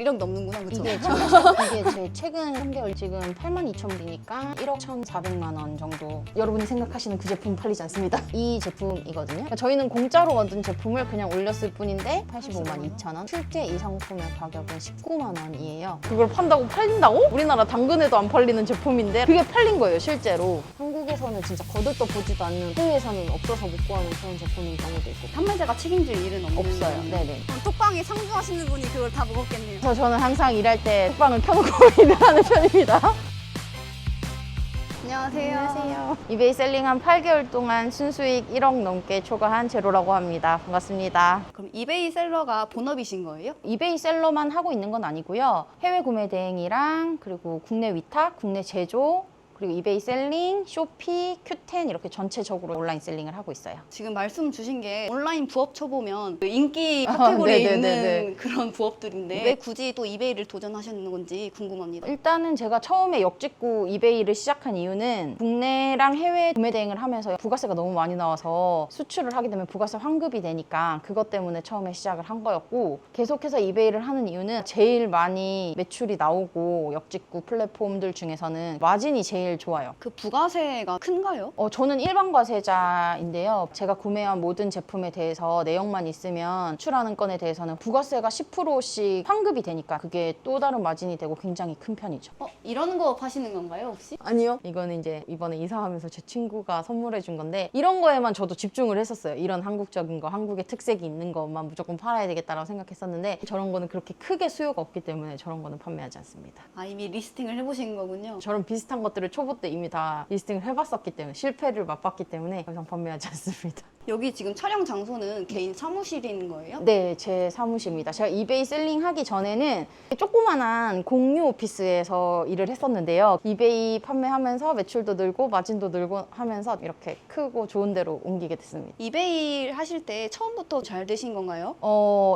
1억 넘는구나, 그쵸? 이게 제 최근 3개월 지금 82,000불이니까 1억 1,400만 원 정도. 여러분이 생각하시는 그 제품 팔리지 않습니다. 이 제품이거든요. 그러니까 저희는 공짜로 얻은 제품을 그냥 올렸을 뿐인데 85만 2천 원. 실제 이 상품의 가격은 19만 원이에요. 그걸 판다고 팔린다고? 우리나라 당근에도 안 팔리는 제품인데 그게 팔린 거예요, 실제로. 한국에서는 진짜 거들떠보지도 않는, 해외에서는 없어서 못 구하는 그런 제품인 경우도 있고. 판매자가 책임질 일은 없는 없어요. 거네요. 네네. 그럼 톡방에 상주하시는 분이 그걸 다 먹었겠네요. 그래서 저는 항상 일할 때 톡방을 켜놓고 일을 하는 편입니다. 안녕하세요. 안녕하세요. 이베이 셀링 한 8개월 동안 순수익 1억 넘게 초과한 제로라고 합니다. 반갑습니다. 그럼 이베이 셀러가 본업이신 거예요? 이베이 셀러만 하고 있는 건 아니고요. 해외 구매 대행이랑 그리고 국내 위탁, 국내 제조, 그리고 이베이 셀링, 쇼피, 큐텐 이렇게 전체적으로 온라인 셀링을 하고 있어요. 지금 말씀 주신 게 온라인 부업 쳐보면 그 인기 카테고리에 네네네네. 있는 그런 부업들인데 왜 굳이 또 이베이를 도전하셨는 건지 궁금합니다. 일단은 제가 처음에 역직구 이베이를 시작한 이유는 국내랑 해외 구매 대행을 하면서 부가세가 너무 많이 나와서 수출을 하게 되면 부가세 환급이 되니까 그것 때문에 처음에 시작을 한 거였고, 계속해서 이베이를 하는 이유는 제일 많이 매출이 나오고 역직구 플랫폼들 중에서는 마진이 제일 좋아요. 그 부가세가 큰가요? 저는 일반 과세자인데요. 제가 구매한 모든 제품에 대해서 내역만 있으면 수출하는 건에 대해서는 부가세가 10%씩 환급이 되니까 그게 또 다른 마진이 되고 굉장히 큰 편이죠. 이런 거 파시는 건가요, 혹시? 아니요. 이거는 이제 이번에 이사하면서 제 친구가 선물해 준 건데 이런 거에만 저도 집중을 했었어요. 이런 한국적인 거, 한국의 특색이 있는 것만 무조건 팔아야 되겠다라고 생각했었는데 저런 거는 그렇게 크게 수요가 없기 때문에 저런 거는 판매하지 않습니다. 이미 리스팅을 해보신 거군요. 저런 비슷한 것들을 초보 때 이미 다 리스팅을 해봤었기 때문에, 실패를 맛봤기 때문에 더 이상 판매하지 않습니다. 여기 지금 촬영 장소는 개인 사무실인 거예요? 네, 제 사무실입니다. 제가 이베이 셀링 하기 전에는 조그만한 공유 오피스에서 일을 했었는데요. 이베이 판매하면서 매출도 늘고 마진도 늘고 하면서 이렇게 크고 좋은 데로 옮기게 됐습니다. 이베이 하실 때 처음부터 잘 되신 건가요?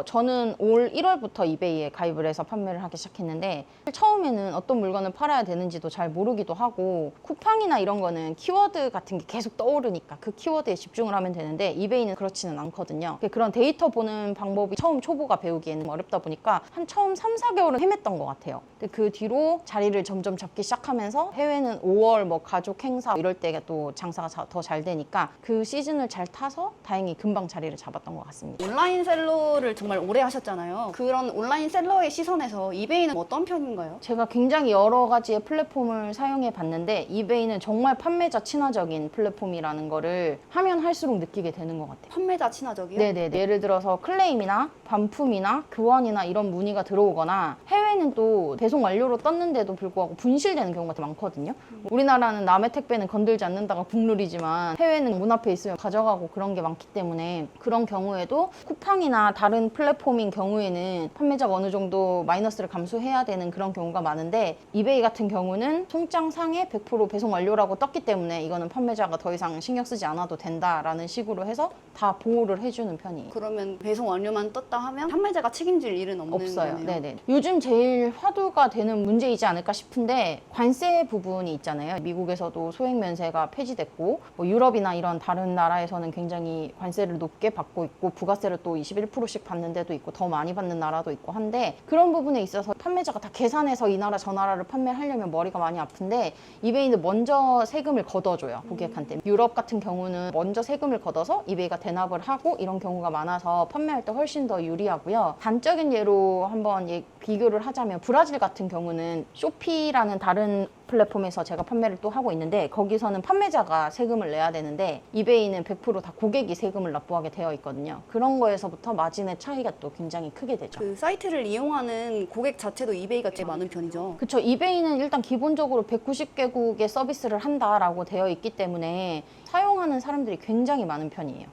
저는 올 1월부터 이베이에 가입을 해서 판매를 하기 시작했는데 처음에는 어떤 물건을 팔아야 되는지도 잘 모르기도 하고 쿠팡이나 이런 거는 키워드 같은 게 계속 떠오르니까 그 키워드에 집중을 하면 되는데 이베이는 그렇지는 않거든요. 그런 데이터 보는 방법이 처음 초보가 배우기에는 어렵다 보니까 한 처음 3, 4개월은 헤맸던 것 같아요. 근데 그 뒤로 자리를 점점 잡기 시작하면서 해외는 5월 뭐 가족 행사 이럴 때 또 장사가 더 잘 되니까 그 시즌을 잘 타서 다행히 금방 자리를 잡았던 것 같습니다. 온라인 셀러를 정말 오래 하셨잖아요. 그런 온라인 셀러의 시선에서 이베이는 어떤 편인가요? 제가 굉장히 여러 가지의 플랫폼을 사용해 봤는데 이베이는 정말 판매자 친화적인 플랫폼이라는 거를 하면 할수록 느끼게 되는 것 같아요. 판매자 친화적이요? 네네. 예를 들어서 클레임이나 반품이나 교환이나 이런 문의가 들어오거나 해외는 또 배송 완료로 떴는데도 불구하고 분실되는 경우가 되게 많거든요. 우리나라는 남의 택배는 건들지 않는다가 국룰이지만 해외는 문 앞에 있으면 가져가고 그런 게 많기 때문에 그런 경우에도 쿠팡이나 다른 플랫폼인 경우에는 판매자가 어느 정도 마이너스를 감수해야 되는 그런 경우가 많은데 이베이 같은 경우는 송장상에 100% 배송 완료라고 떴기 때문에 이거는 판매자가 더 이상 신경 쓰지 않아도 된다라는 식으로 해서 다 보호를 해주는 편이에요. 그러면 배송 완료만 떴다 하면 판매자가 책임질 일은 없는 없어요. 거네요. 네네. 요즘 제일 화두가 되는 문제이지 않을까 싶은데 관세 부분이 있잖아요. 미국에서도 소액 면세가 폐지됐고 뭐 유럽이나 이런 다른 나라에서는 굉장히 관세를 높게 받고 있고 부가세를 또 21%씩 받는 데도 있고 더 많이 받는 나라도 있고 한데 그런 부분에 있어서 판매자가 다 계산해서 이 나라 저 나라를 판매하려면 머리가 많이 아픈데 이베이는 먼저 세금을 걷어줘요. 고객한테. 유럽 같은 경우는 먼저 세금을 걷어서 이베이가 대납을 하고 이런 경우가 많아서 판매할 때 훨씬 더 유리하고요. 단적인 예로 한번 비교를 하자면 브라질 같은 경우는 쇼피라는 다른 플랫폼에서 제가 판매를 또 하고 있는데 거기서는 판매자가 세금을 내야 되는데 이베이는 100% 다 고객이 세금을 납부하게 되어 있거든요. 그런 거에서부터 마진의 차이가 또 굉장히 크게 되죠. 그 사이트를 이용하는 고객 자체도 이베이가 제일 많은 편이죠. 그쵸. 이베이는 일단 기본적으로 190개국의 서비스를 한다라고 되어 있기 때문에 사용하는 사람들이 굉장히 많은 편이에요.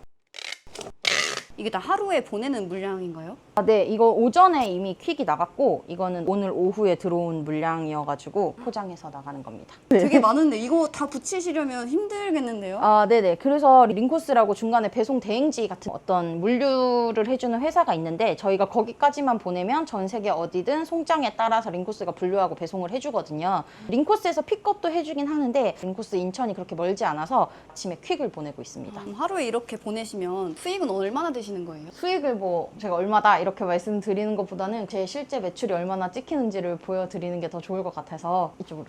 이게 다 하루에 보내는 물량인가요? 네, 이거 오전에 이미 퀵이 나갔고 이거는 오늘 오후에 들어온 물량이어가지고 포장해서 나가는 겁니다. 되게 많은데 이거 다 붙이시려면 힘들겠는데요? 네네. 그래서 링코스라고 중간에 배송 대행지 같은 어떤 물류를 해주는 회사가 있는데 저희가 거기까지만 보내면 전 세계 어디든 송장에 따라서 링코스가 분류하고 배송을 해주거든요. 링코스에서 픽업도 해주긴 하는데 링코스 인천이 그렇게 멀지 않아서 아침에 퀵을 보내고 있습니다. 하루에 이렇게 보내시면 수익은 얼마나 되시나요? 찍으시는 거예요? 수익을 뭐 제가 얼마다 이렇게 말씀드리는 것보다는 제 실제 매출이 얼마나 찍히는지를 보여드리는 게 더 좋을 것 같아서 이쪽으로.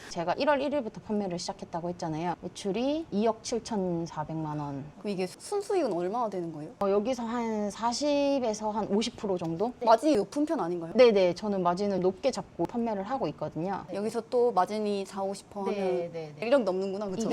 제가 1월 1일부터 판매를 시작했다고 했잖아요. 매출이 2억 7,400만 원. 그럼 이게 순수익은 얼마나 되는 거예요? 여기서 한 40에서 한 50% 정도? 마진이 높은 편 아닌가요? 네네, 저는 마진을 높게 잡고 판매를 하고 있거든요. 여기서 또 마진이 4, 50% 하면 네네네. 1억 넘는구나, 그쵸?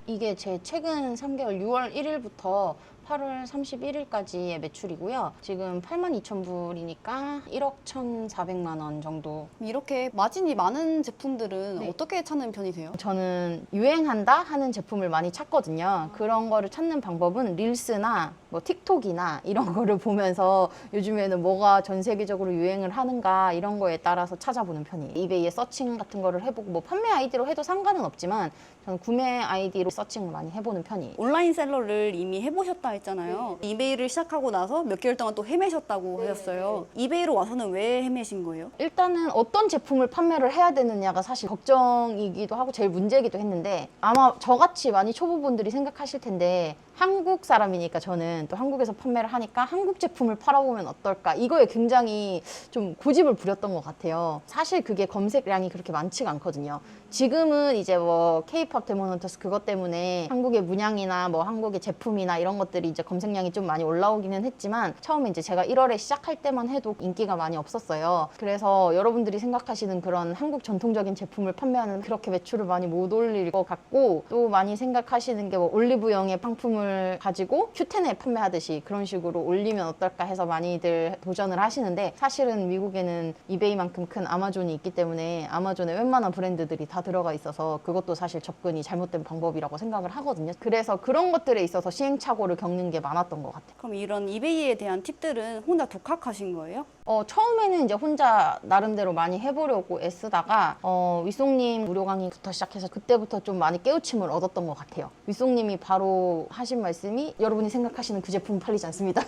이게 제 최근 3개월 6월 1일부터 8월 31일까지의 매출이고요. 지금 82,000불이니까 1억 1,400만 원 정도. 이렇게 마진이 많은 제품들은 네. 어떻게 찾는 편이세요? 저는 유행한다 하는 제품을 많이 찾거든요. 그런 거를 찾는 방법은 릴스나 뭐 틱톡이나 이런 거를 보면서 요즘에는 뭐가 전 세계적으로 유행을 하는가 이런 거에 따라서 찾아보는 편이에요. 이베이에 서칭 같은 거를 해보고 뭐 판매 아이디로 해도 상관은 없지만 저는 구매 아이디로 서칭을 많이 해보는 편이에요. 온라인 셀러를 이미 해보셨다 했잖아요. 이베이를 시작하고 나서 몇 개월 동안 또 헤매셨다고 하셨어요. 이베이로 와서는 왜 헤매신 거예요? 일단은 어떤 제품을 판매를 해야 되느냐가 사실 걱정이기도 하고 제일 문제이기도 했는데 아마 저같이 많이 초보분들이 생각하실 텐데 한국 사람이니까 저는 또 한국에서 판매를 하니까 한국 제품을 팔아보면 어떨까 이거에 굉장히 좀 고집을 부렸던 것 같아요. 사실 그게 검색량이 그렇게 많지가 않거든요. 지금은 이제 뭐 K-pop 데몬헌터스 그것 때문에 한국의 문양이나 뭐 한국의 제품이나 이런 것들이 이제 검색량이 좀 많이 올라오기는 했지만 처음에 이제 제가 1월에 시작할 때만 해도 인기가 많이 없었어요. 그래서 여러분들이 생각하시는 그런 한국 전통적인 제품을 판매하는 그렇게 매출을 많이 못 올릴 것 같고 또 많이 생각하시는 게 뭐 올리브영의 상품을 가지고 큐텐에 판매하듯이 그런 식으로 올리면 어떨까 해서 많이들 도전을 하시는데 사실은 미국에는 이베이만큼 큰 아마존이 있기 때문에 아마존에 웬만한 브랜드들이 다 들어가 있어서 그것도 사실 접근이 잘못된 방법이라고 생각을 하거든요. 그래서 그런 것들에 있어서 시행착오를 겪는 게 많았던 것 같아요. 그럼 이런 이베이에 대한 팁들은 혼자 독학하신 거예요? 처음에는 이제 혼자 나름대로 많이 해보려고 애쓰다가 윗송님 무료 강의부터 시작해서 그때부터 좀 많이 깨우침을 얻었던 것 같아요. 윗송님이 바로 하신 말씀이 여러분이 생각하시는 그 제품 팔리지 않습니다.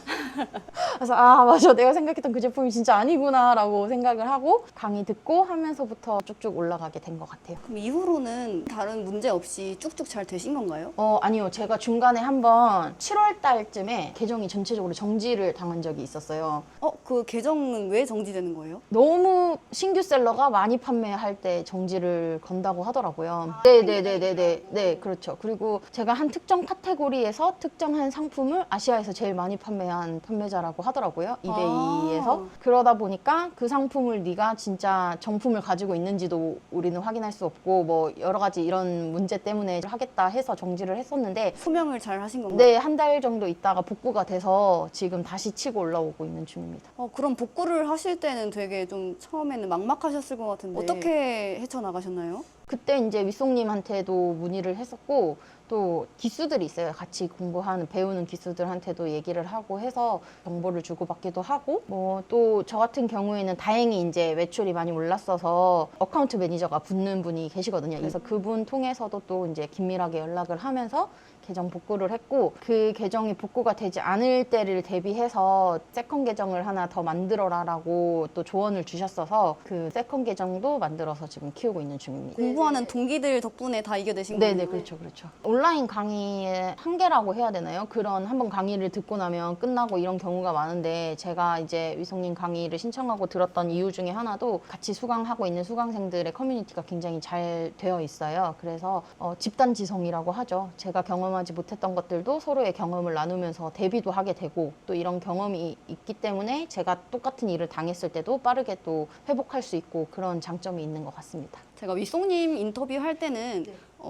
그래서 아 맞아 내가 생각했던 그 제품이 진짜 아니구나 라고 생각을 하고 강의 듣고 하면서부터 쭉쭉 올라가게 된 것 같아요. 그럼 이후로는 다른 문제 없이 쭉쭉 잘 되신 건가요? 아니요. 제가 중간에 한번 7월 달쯤에 계정이 전체적으로 정지를 당한 적이 있었어요. 그 계정은 왜 정지되는 거예요? 너무 신규 셀러가 많이 판매할 때 정지를 건다고 하더라고요. 네, 그렇죠. 그리고 제가 한 특정 카테고리에서 특정한 상품을 아시아에서 제일 많이 판매한 판매자라고 하더라고요. 이베이에서. 그러다 보니까 그 상품을 네가 진짜 정품을 가지고 있는지도 우리는 확인할 수 없고 뭐 여러 가지 이런 문제 때문에 하겠다 해서 정지를 했었는데 소명을 잘 하신 건가요? 네, 한 달 정도 있다가 복구가 돼서 지금 다시 치고 올라오고 있는 중입니다. 그럼 복구를 하실 때는 되게 좀 처음에는 막막하셨을 것 같은데 어떻게 헤쳐나가셨나요? 그때 이제 윗송님한테도 문의를 했었고 또 기수들이 있어요. 같이 공부하는 배우는 기수들한테도 얘기를 하고 해서 정보를 주고받기도 하고 뭐 또 저 같은 경우에는 다행히 이제 매출이 많이 올랐어서 어카운트 매니저가 붙는 분이 계시거든요. 그래서 그분 통해서도 또 이제 긴밀하게 연락을 하면서 계정 복구를 했고 그 계정이 복구가 되지 않을 때를 대비해서 세컨 계정을 하나 더 만들어라라고 또 조언을 주셨어서 그 세컨 계정도 만들어서 지금 키우고 있는 중입니다. 공부하는 동기들 덕분에 다 이겨내신 거예요? 네네, 그렇죠. 온라인 강의의 한계라고 해야 되나요? 그런 한번 강의를 듣고 나면 끝나고 이런 경우가 많은데 제가 이제 위성님 강의를 신청하고 들었던 이유 중에 하나도 같이 수강하고 있는 수강생들의 커뮤니티가 굉장히 잘 되어 있어요. 그래서 집단지성이라고 하죠. 제가 경험하지 못했던 것들도 서로의 경험을 나누면서 대비도 하게 되고 또 이런 경험이 있기 때문에 제가 똑같은 일을 당했을 때도 빠르게 또 회복할 수 있고 그런 장점이 있는 것 같습니다. 제가 윗송님 인터뷰 할 때는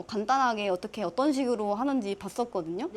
간단하게 어떤 식으로 하는지 봤었거든요.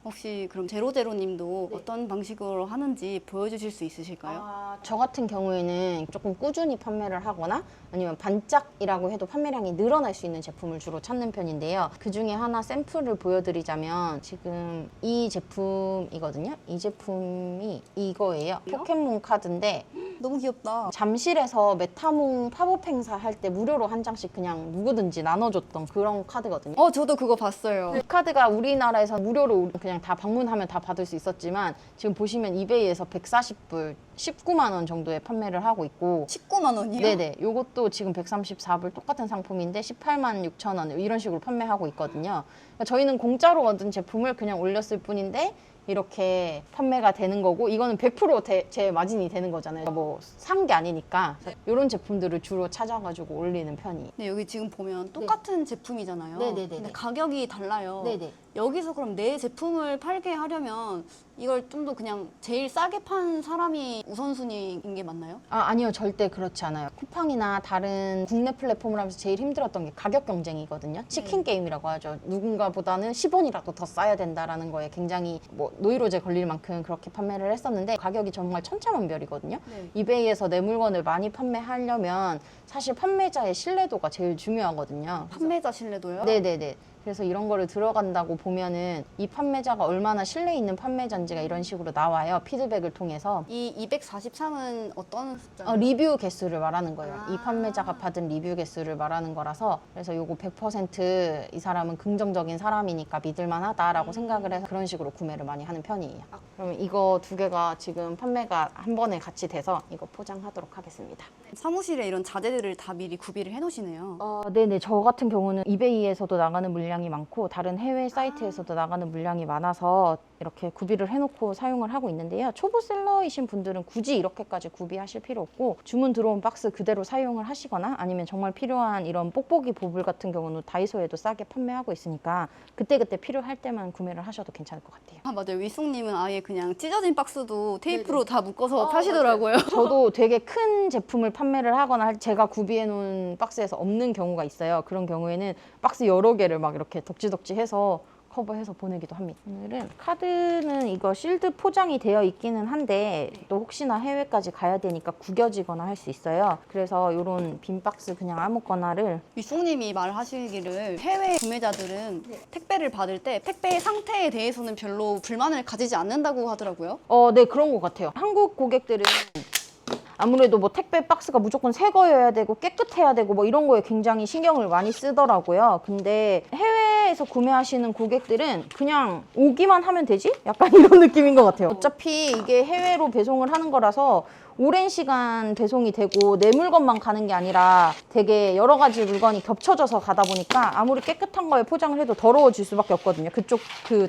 혹시 그럼 제로제로님도 어떤 방식으로 하는지 보여주실 수 있으실까요? 저 같은 경우에는 조금 꾸준히 판매를 하거나 아니면 반짝이라고 해도 판매량이 늘어날 수 있는 제품을 주로 찾는 편인데요. 그 중에 하나 샘플을 보여드리자면 지금 이 제품이거든요. 이 제품이 이거예요. 포켓몬 카드인데 너무 귀엽다. 잠실에서 메타몽 팝업 행사 할 때 무료로 한 장씩 그냥 누구든지 나눠줬던 그런 카드거든요. 저도 그거 봤어요. 그 카드가 우리나라에서 무료로 그냥 다 방문하면 다 받을 수 있었지만 지금 보시면 이베이에서 140불, 19만 원 정도에 판매를 하고 있고 19만 원이요? 네네. 요것도 지금 134불 똑같은 상품인데 18만 6천 원 이런 식으로 판매하고 있거든요. 그러니까 저희는 공짜로 얻은 제품을 그냥 올렸을 뿐인데 이렇게 판매가 되는 거고, 이거는 100% 제 마진이 되는 거잖아요. 뭐 산 게 아니니까 이런 제품들을 주로 찾아가지고 올리는 편이에요. 네, 여기 지금 보면 똑같은 제품이잖아요. 네네네네. 근데 가격이 달라요. 네네. 여기서 그럼 내 제품을 팔게 하려면 이걸 좀 더 그냥 제일 싸게 판 사람이 우선순위인 게 맞나요? 아니요, 절대 그렇지 않아요. 쿠팡이나 다른 국내 플랫폼을 하면서 제일 힘들었던 게 가격 경쟁이거든요. 치킨 게임이라고 하죠. 누군가보다는 10원이라도 더 싸야 된다라는 거에 굉장히 뭐 노이로제 걸릴 만큼 그렇게 판매를 했었는데, 가격이 정말 천차만별이거든요. 네. 이베이에서 내 물건을 많이 판매하려면 사실 판매자의 신뢰도가 제일 중요하거든요. 판매자 신뢰도요? 네네네. 그래서 이런 거를 들어간다고 보면은 이 판매자가 얼마나 신뢰 있는 판매자인지가 이런 식으로 나와요. 피드백을 통해서. 이 243은 어떤 숫자예요? 리뷰 개수를 말하는 거예요. 아. 이 판매자가 받은 리뷰 개수를 말하는 거라서, 그래서 요거 100% 이 사람은 긍정적인 사람이니까 믿을만하다라고 생각을 해서 그런 식으로 구매를 많이 하는 편이에요. 그러면 이거 두 개가 지금 판매가 한 번에 같이 돼서 이거 포장하도록 하겠습니다. 사무실에 이런 자재들을 다 미리 구비를 해놓으시네요. 네네. 저 같은 경우는 이베이에서도 나가는 물량이 많고 다른 해외 사이트에서도 나가는 물량이 많아서 이렇게 구비를 해놓고 사용을 하고 있는데요. 초보 셀러이신 분들은 굳이 이렇게까지 구비하실 필요 없고, 주문 들어온 박스 그대로 사용을 하시거나, 아니면 정말 필요한 이런 뽁뽁이 보ብል 같은 경우는 다이소에도 싸게 판매하고 있으니까 그때그때 필요할 때만 구매를 하셔도 괜찮을 것 같아요. 아, 맞아요. 위숙님은 아예 그냥 찢어진 박스도 테이프로 다 묶어서 파시더라고요. 저도 되게 큰 제품을 판매를 하거나 제가 구비해 놓은 박스에서 없는 경우가 있어요. 그런 경우에는 박스 여러 개를 막 이렇게 덕지덕지 해서 커버해서 보내기도 합니다. 오늘은 카드는 이거 실드 포장이 되어 있기는 한데 또 혹시나 해외까지 가야 되니까 구겨지거나 할 수 있어요. 그래서 이런 빈 박스 그냥 아무거나를. 위숙님이 말하시기를 해외 구매자들은 택배를 받을 때 택배의 상태에 대해서는 별로 불만을 가지지 않는다고 하더라고요. 네, 그런 것 같아요. 한국 고객들은 아무래도 뭐 택배 박스가 무조건 새 거여야 되고 깨끗해야 되고 뭐 이런 거에 굉장히 신경을 많이 쓰더라고요. 근데 해외에서 구매하시는 고객들은 그냥 오기만 하면 되지? 약간 이런 느낌인 것 같아요. 어차피 이게 해외로 배송을 하는 거라서 오랜 시간 배송이 되고 내 물건만 가는 게 아니라 되게 여러 가지 물건이 겹쳐져서 가다 보니까 아무리 깨끗한 거에 포장을 해도 더러워질 수밖에 없거든요. 그쪽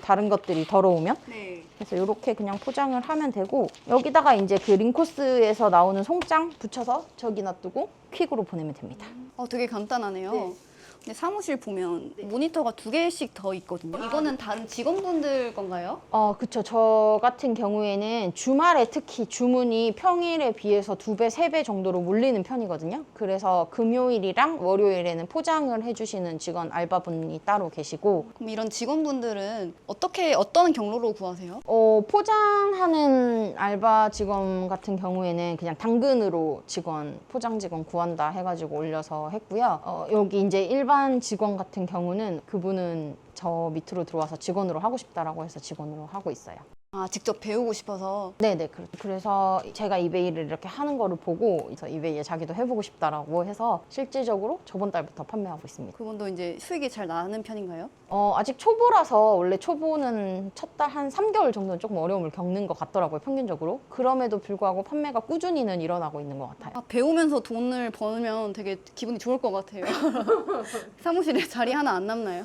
다른 것들이 더러우면. 네. 그래서 이렇게 그냥 포장을 하면 되고, 여기다가 이제 그 링코스에서 나오는 송장 붙여서 저기 놔두고 퀵으로 보내면 됩니다. 되게 간단하네요. 근데 사무실 보면 모니터가 2개씩 더 있거든요. 이거는 다른 직원분들 건가요? 그쵸. 저 같은 경우에는 주말에 특히 주문이 평일에 비해서 2배, 3배 정도로 몰리는 편이거든요. 그래서 금요일이랑 월요일에는 포장을 해주시는 직원 알바분이 따로 계시고. 그럼 이런 직원분들은 어떤 경로로 구하세요? 포장하는 알바 직원 같은 경우에는 그냥 당근으로 포장 직원 구한다 해가지고 올려서 했고요. 여기 이제 일반 직원 같은 경우는 그분은 저 밑으로 들어와서 직원으로 하고 싶다라고 해서 직원으로 하고 있어요. 직접 배우고 싶어서. 네네. 그래서 제가 이베이를 이렇게 하는 거를 보고 그래서 이베이에 자기도 해보고 싶다라고 해서 실질적으로 저번 달부터 판매하고 있습니다. 그분도 이제 수익이 잘 나는 편인가요? 아직 초보라서, 원래 초보는 첫 달 한 3개월 정도는 조금 어려움을 겪는 것 같더라고요, 평균적으로. 그럼에도 불구하고 판매가 꾸준히는 일어나고 있는 것 같아요. 배우면서 돈을 벌면 되게 기분이 좋을 것 같아요. 사무실에 자리 하나 안 남나요?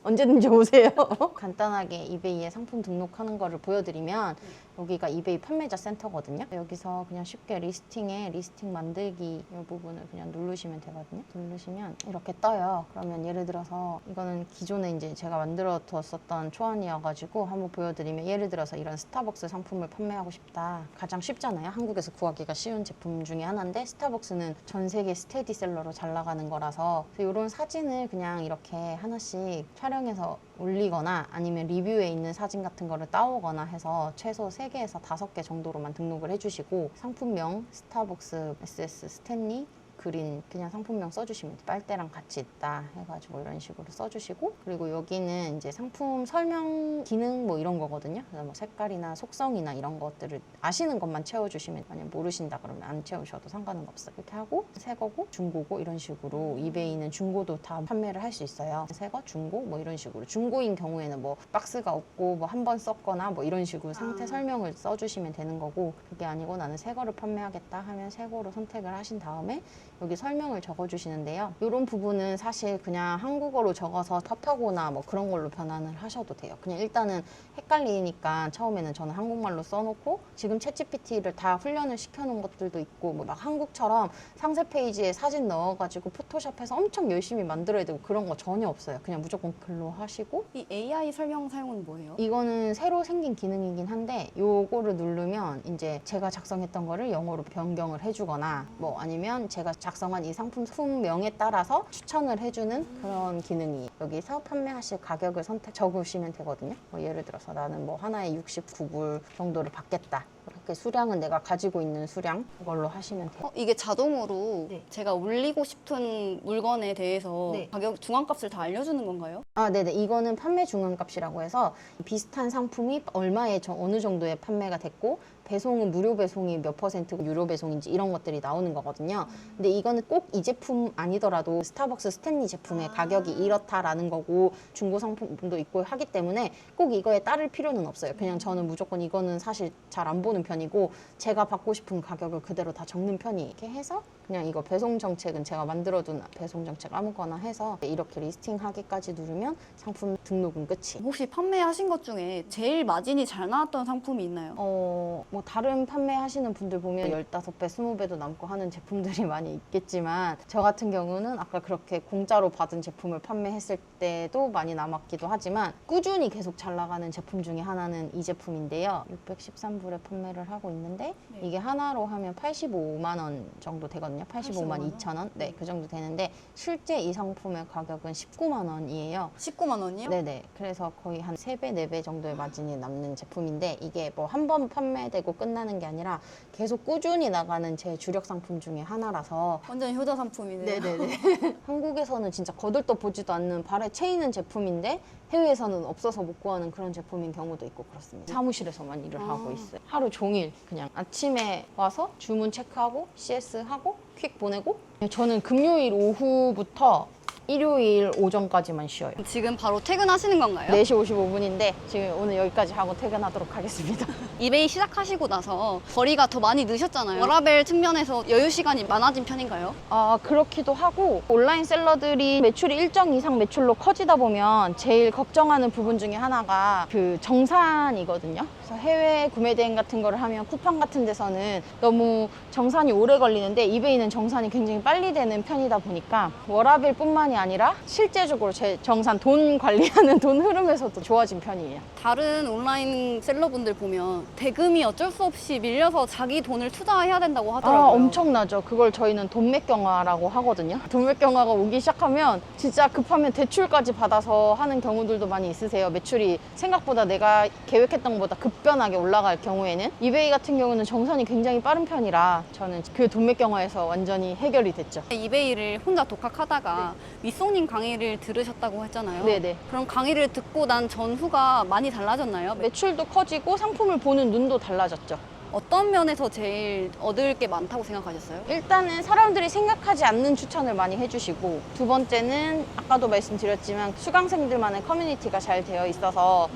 언제든지 오세요. 간단하게 이베이에 상품 등록하는 거를 보여드리면, 여기가 이베이 판매자 센터거든요. 여기서 그냥 쉽게 리스팅 만들기 이 부분을 그냥 누르시면 되거든요. 누르시면 이렇게 떠요. 그러면 예를 들어서 이거는 기존에 이제 제가 만들어 뒀었던 초안이어가지고 한번 보여드리면, 예를 들어서 이런 스타벅스 상품을 판매하고 싶다. 가장 쉽잖아요. 한국에서 구하기가 쉬운 제품 중에 하나인데, 스타벅스는 전 세계 스테디셀러로 잘 나가는 거라서 이런 사진을 그냥 이렇게 하나씩 촬영해서 올리거나 아니면 리뷰에 있는 사진 같은 거를 따오거나 해서 최소 3개에서 5개 정도로만 등록을 해주시고, 상품명 스타벅스 SS 스탠리 그린 그냥 상품명 써주시면 돼요. 빨대랑 같이 있다 해가지고 이런 식으로 써주시고, 그리고 여기는 이제 상품 설명 기능 뭐 이런 거거든요. 그래서 뭐 색깔이나 속성이나 이런 것들을 아시는 것만 채워주시면, 만약 모르신다 그러면 안 채우셔도 상관은 없어요. 이렇게 하고 새 거고 중고고 이런 식으로 이베이는 중고도 다 판매를 할 수 있어요. 새 거, 중고 뭐 이런 식으로. 중고인 경우에는 뭐 박스가 없고 뭐 한 번 썼거나 뭐 이런 식으로 상태 설명을 써주시면 되는 거고, 그게 아니고 나는 새 거를 판매하겠다 하면 새 거로 선택을 하신 다음에 여기 설명을 적어주시는데요. 이런 부분은 사실 그냥 한국어로 적어서 팝하거나 뭐 그런 걸로 변환을 하셔도 돼요. 그냥 일단은 헷갈리니까 처음에는 저는 한국말로 써놓고 지금 챗GPT를 다 훈련을 시켜놓은 것들도 있고 뭐 막 한국처럼 상세 페이지에 사진 넣어가지고 포토샵해서 엄청 열심히 만들어야 되고 그런 거 전혀 없어요. 그냥 무조건 글로 하시고. 이 AI 설명 사용은 뭐예요? 이거는 새로 생긴 기능이긴 한데 요거를 누르면 이제 제가 작성했던 거를 영어로 변경을 해주거나 뭐 아니면 제가 작성한 이 상품명에 따라서 추천을 해주는 그런 기능이 여기서 판매하실 가격을 적으시면 되거든요. 뭐 예를 들어서 나는 뭐 하나에 69불 정도를 받겠다. 이렇게 수량은 내가 가지고 있는 수량 그걸로 하시면 돼요. 이게 자동으로 네. 제가 올리고 싶은 물건에 대해서 네. 가격 중앙값을 다 알려주는 건가요? 아, 네네. 이거는 판매 중간값이라고 해서 비슷한 상품이 얼마에 어느 정도에 판매가 됐고 배송은 무료 배송이 몇 퍼센트고 유료 배송인지 이런 것들이 나오는 거거든요. 근데 이거는 꼭 이 제품 아니더라도 스타벅스 스탠리 제품의 가격이 이렇다라는 거고 중고 상품도 있고 하기 때문에 꼭 이거에 따를 필요는 없어요. 그냥 저는 무조건 이거는 사실 잘 안 보는 편이고 제가 받고 싶은 가격을 그대로 다 적는 편이 이렇게 해서 그냥 이거 배송 정책은 제가 만들어둔 배송 정책 아무거나 해서 이렇게 리스팅하기까지 누르면 상품 등록은 끝이. 혹시 판매하신 것 중에 제일 마진이 잘 나왔던 상품이 있나요? 뭐 다른 판매하시는 분들 보면 15배, 20배도 남고 하는 제품들이 많이 있겠지만 저 같은 경우는 아까 그렇게 공짜로 받은 제품을 판매했을 때도 많이 남았기도 하지만 꾸준히 계속 잘 나가는 제품 중에 하나는 이 제품인데요. 613불에 판매를 하고 있는데 이게 하나로 하면 85만 원 정도 되거든요. 85만 2천 원? 네, 그 정도 되는데 실제 이 상품의 가격은 19만 원이에요. 19만 원이요? 네네. 그래서 거의 한 3배, 4배 정도의 마진이 남는 제품인데 이게 뭐 한 번 판매되고 끝나는 게 아니라 계속 꾸준히 나가는 제 주력 상품 중에 하나라서 완전 효자 상품이네요. 네네네. 한국에서는 진짜 거들떠 보지도 않는 발에 채이는 제품인데 해외에서는 없어서 못 구하는 그런 제품인 경우도 있고 그렇습니다. 사무실에서만 일을 하고 있어요. 하루 종일 그냥 아침에 와서 주문 체크하고 CS하고 퀵 보내고 저는 금요일 오후부터 일요일 오전까지만 쉬어요. 지금 바로 퇴근하시는 건가요? 4시 55분인데 지금 오늘 여기까지 하고 퇴근하도록 하겠습니다. 이베이 시작하시고 나서 거리가 더 많이 느셨잖아요. 워라벨 측면에서 여유 시간이 많아진 편인가요? 그렇기도 하고 온라인 셀러들이 매출이 일정 이상 매출로 커지다 보면 제일 걱정하는 부분 중에 하나가 그 정산이거든요. 그래서 해외 구매 대행 같은 거를 하면 쿠팡 같은 데서는 너무 정산이 오래 걸리는데 이베이는 정산이 굉장히 빨리 되는 편이다 보니까 워라벨뿐만이 아니라 실제적으로 제 정산 돈 관리하는 돈 흐름에서도 좋아진 편이에요. 다른 온라인 셀러분들 보면 대금이 어쩔 수 없이 밀려서 자기 돈을 투자해야 된다고 하더라고요. 엄청나죠. 그걸 저희는 돈맥경화라고 하거든요. 돈맥경화가 오기 시작하면 진짜 급하면 대출까지 받아서 하는 경우들도 많이 있으세요. 매출이 생각보다 내가 계획했던 것보다 급변하게 올라갈 경우에는. 이베이 같은 경우는 정산이 굉장히 빠른 편이라 저는 그 돈맥경화에서 완전히 해결이 됐죠. 이베이를 혼자 독학하다가 윗송님 강의를 들으셨다고 했잖아요. 네네. 그럼 강의를 듣고 난 전후가 많이 달라졌나요? 매출도 커지고 상품을 보는 눈도 달라졌죠. 어떤 면에서 제일 얻을 게 많다고 생각하셨어요? 일단은 사람들이 생각하지 않는 추천을 많이 해주시고 두 번째는 아까도 말씀드렸지만 수강생들만의 커뮤니티가 잘 되어 있어서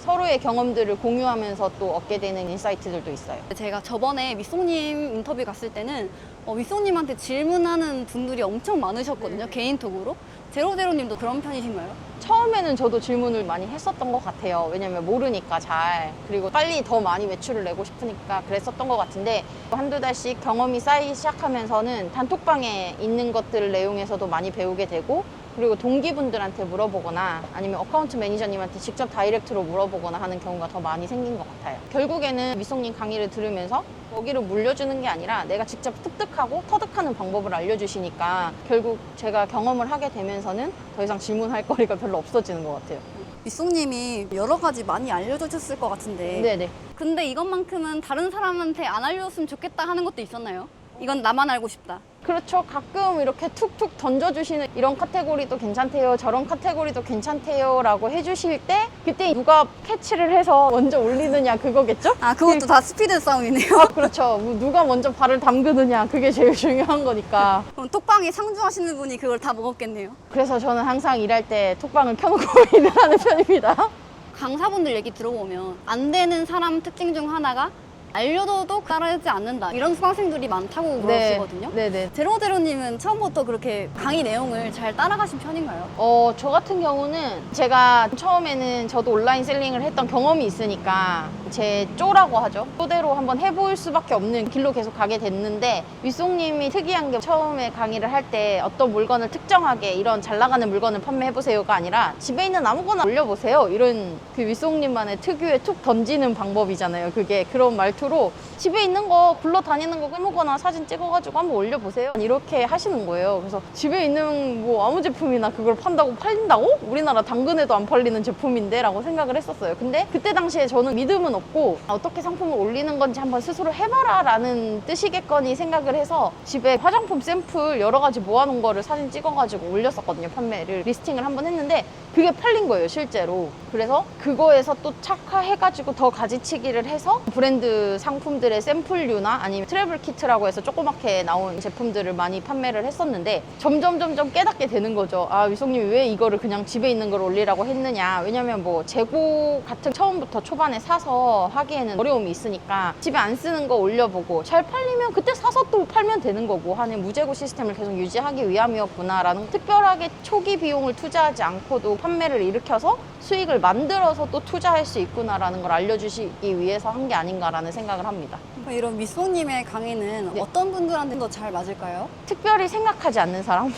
서로의 경험들을 공유하면서 또 얻게 되는 인사이트들도 있어요. 제가 저번에 윗송님 인터뷰 갔을 때는 윗송님한테 질문하는 분들이 엄청 많으셨거든요. 개인톡으로. 제로제로님도 그런 편이신가요? 처음에는 저도 질문을 많이 했었던 것 같아요. 왜냐면 모르니까 잘. 그리고 빨리 더 많이 매출을 내고 싶으니까 그랬었던 것 같은데 한두 달씩 경험이 쌓이기 시작하면서는 단톡방에 있는 것들을 내용에서도 많이 배우게 되고 그리고 동기분들한테 물어보거나 아니면 어카운트 매니저님한테 직접 다이렉트로 물어보거나 하는 경우가 더 많이 생긴 것 같아요. 결국에는 윗송님 강의를 들으면서 거기를 물려주는 게 아니라 내가 직접 습득하고 터득하는 방법을 알려주시니까 결국 제가 경험을 하게 되면서는 더 이상 질문할 거리가 별로 없어지는 것 같아요. 윗송님이 여러 가지 많이 알려주셨을 것 같은데 네네. 근데 이것만큼은 다른 사람한테 안 알려줬으면 좋겠다 하는 것도 있었나요? 이건 나만 알고 싶다. 그렇죠. 가끔 이렇게 툭툭 던져주시는 이런 카테고리도 괜찮대요. 저런 카테고리도 괜찮대요. 라고 해주실 때 그때 누가 캐치를 해서 먼저 올리느냐 그거겠죠? 그것도 다 스피드 싸움이네요. 그렇죠. 누가 먼저 발을 담그느냐 그게 제일 중요한 거니까. 그럼 톡방에 상주하시는 분이 그걸 다 먹었겠네요. 그래서 저는 항상 일할 때 톡방을 켜놓고 일을 하는 편입니다. 강사분들 얘기 들어보면 안 되는 사람 특징 중 하나가 알려줘도 따르지 않는다 이런 수강생들이 많다고 그러시거든요. 네네. 제로제로님은 처음부터 그렇게 강의 내용을 잘 따라가신 편인가요? 저 같은 경우는 제가 처음에는 저도 온라인 셀링을 했던 경험이 있으니까 제 쪼라고 하죠. 쪼대로 한번 해볼 수밖에 없는 길로 계속 가게 됐는데 윗송님이 특이한 게 처음에 강의를 할 때 어떤 물건을 특정하게 이런 잘 나가는 물건을 판매해보세요가 아니라 집에 있는 아무거나 올려보세요. 이런 그 윗송님만의 특유의 툭 던지는 방법이잖아요. 그게 그런 말투로 집에 있는 거 굴러다니는 거 아무거나 사진 찍어가지고 한번 올려보세요. 이렇게 하시는 거예요. 그래서 집에 있는 뭐 아무 제품이나 그걸 판다고 팔린다고? 우리나라 당근에도 안 팔리는 제품인데 라고 생각을 했었어요. 근데 그때 당시에 저는 믿음은 없고 어떻게 상품을 올리는 건지 한번 스스로 해봐라 라는 뜻이겠거니 생각을 해서 집에 화장품 샘플 여러 가지 모아놓은 거를 사진 찍어가지고 올렸었거든요. 판매를 리스팅을 한번 했는데 그게 팔린 거예요, 실제로. 그래서 그거에서 또 착화해가지고 더 가지치기를 해서 브랜드 상품들의 샘플류나 아니면 트래블 키트라고 해서 조그맣게 나온 제품들을 많이 판매를 했었는데 점점 깨닫게 되는 거죠. 아, 위성님이 왜 이거를 그냥 집에 있는 걸 올리라고 했느냐. 왜냐면 뭐 재고 같은 처음부터 초반에 사서 하기에는 어려움이 있으니까 집에 안 쓰는 거 올려보고 잘 팔리면 그때 사서 또 팔면 되는 거고 하는 무재고 시스템을 계속 유지하기 위함이었구나라는, 특별하게 초기 비용을 투자하지 않고도 판매를 일으켜서 수익을 만들어서 또 투자할 수 있구나라는 걸 알려주시기 위해서 한 게 아닌가라는 생각을 합니다. 이런 미소님의 강의는 네. 어떤 분들한테 더 잘 맞을까요? 특별히 생각하지 않는 사람?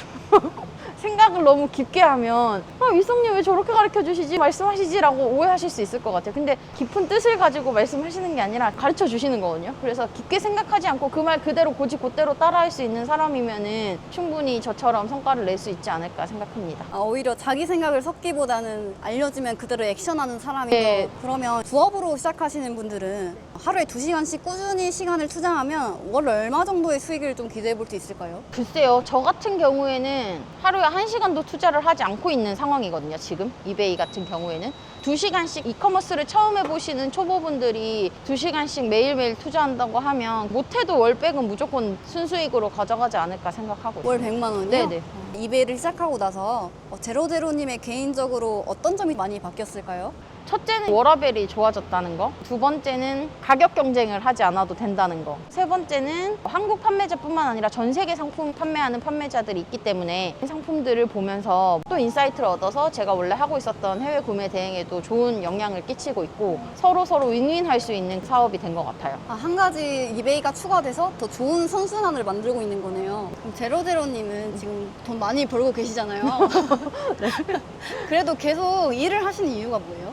생각을 너무 깊게 하면 위성님 왜 저렇게 가르쳐 주시지? 말씀하시지라고 오해하실 수 있을 것 같아요. 근데 깊은 뜻을 가지고 말씀하시는 게 아니라 가르쳐 주시는 거거든요. 그래서 깊게 생각하지 않고 그 말 그대로 곧대로 따라할 수 있는 사람이면은 충분히 저처럼 성과를 낼 수 있지 않을까 생각합니다. 오히려 자기 생각을 섞기보다는 알려주면 그대로 액션하는 사람이 네. 더, 그러면 부업으로 시작하시는 분들은 하루에 2시간씩 꾸준히 시간을 투자하면 월 얼마 정도의 수익을 좀 기대해 볼 수 있을까요? 글쎄요, 저 같은 경우에는 하루에 1시간도 투자를 하지 않고 있는 상황이거든요. 지금 이베이 같은 경우에는 2시간씩 이커머스를 처음 해보시는 초보분들이 2시간씩 매일매일 투자한다고 하면 못해도 월백은 무조건 순수익으로 가져가지 않을까 생각하고 월 있어요. 100만 원이요? 네네. 이베이를 시작하고 나서 제로제로님의 개인적으로 어떤 점이 많이 바뀌었을까요? 첫째는 워라밸이 좋아졌다는 거, 두 번째는 가격 경쟁을 하지 않아도 된다는 거, 세 번째는 한국 판매자뿐만 아니라 전 세계 상품 판매하는 판매자들이 있기 때문에 상품들을 보면서 또 인사이트를 얻어서 제가 원래 하고 있었던 해외 구매 대행에도 좋은 영향을 끼치고 있고 서로 윈윈할 수 있는 사업이 된 것 같아요. 한 가지 이베이가 추가돼서 더 좋은 선순환을 만들고 있는 거네요. 그럼 제로제로님은 지금 돈 많이 벌고 계시잖아요. 그래도 계속 일을 하시는 이유가 뭐예요?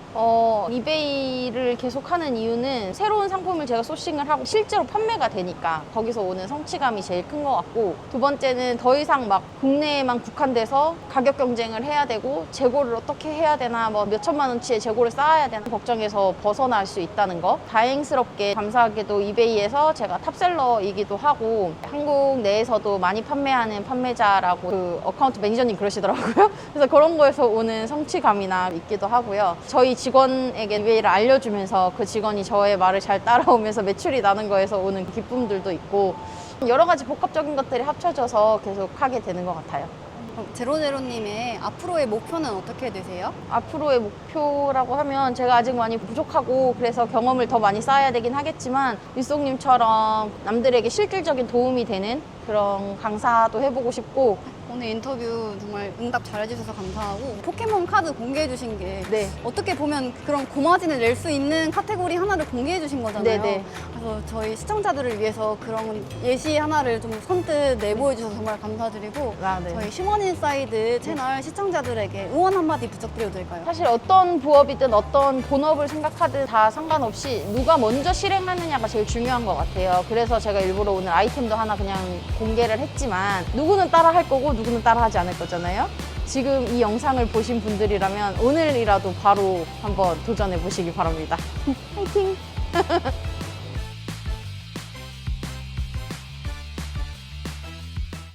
이베이를 계속하는 이유는 새로운 상품을 제가 소싱을 하고 실제로 판매가 되니까 거기서 오는 성취감이 제일 큰 것 같고, 두 번째는 더 이상 막 국내에만 국한돼서 가격 경쟁을 해야 되고 재고를 어떻게 해야 되나, 뭐 몇 천만 원치의 재고를 쌓아야 되나 걱정에서 벗어날 수 있다는 거. 다행스럽게 감사하게도 이베이에서 제가 탑셀러이기도 하고 한국 내에서도 많이 판매하는 판매자라고 그 어카운트 매니저님 그러시더라고요. 그래서 그런 거에서 오는 성취감이나 있기도 하고요. 저희 직원에게 이베이를 알려주면서 그 직원이 저의 말을 잘 따라오면서 매출이 나는 거에서 오는 기쁨들도 있고, 여러 가지 복합적인 것들이 합쳐져서 계속 하게 되는 것 같아요. 그럼 제로제로님의 앞으로의 목표는 어떻게 되세요? 앞으로의 목표라고 하면 제가 아직 많이 부족하고 그래서 경험을 더 많이 쌓아야 되긴 하겠지만 윗송님처럼 남들에게 실질적인 도움이 되는 그런 강사도 해보고 싶고, 오늘 인터뷰 정말 응답 잘해주셔서 감사하고, 포켓몬 카드 공개해주신 게 네. 어떻게 보면 그런 고마진을 낼 수 있는 카테고리 하나를 공개해주신 거잖아요. 네네. 그래서 저희 시청자들을 위해서 그런 예시 하나를 좀 선뜻 내보여주셔서 정말 감사드리고, 네. 저희 휴먼인사이드 채널 시청자들에게 응원 한마디 부탁드려도 될까요? 사실 어떤 부업이든 어떤 본업을 생각하든 다 상관없이 누가 먼저 실행하느냐가 제일 중요한 것 같아요. 그래서 제가 일부러 오늘 아이템도 하나 그냥 공개를 했지만 누구는 따라 할 거고 누구는 따라 하지 않을 거잖아요. 지금 이 영상을 보신 분들이라면 오늘이라도 바로 한번 도전해 보시기 바랍니다. 화이팅!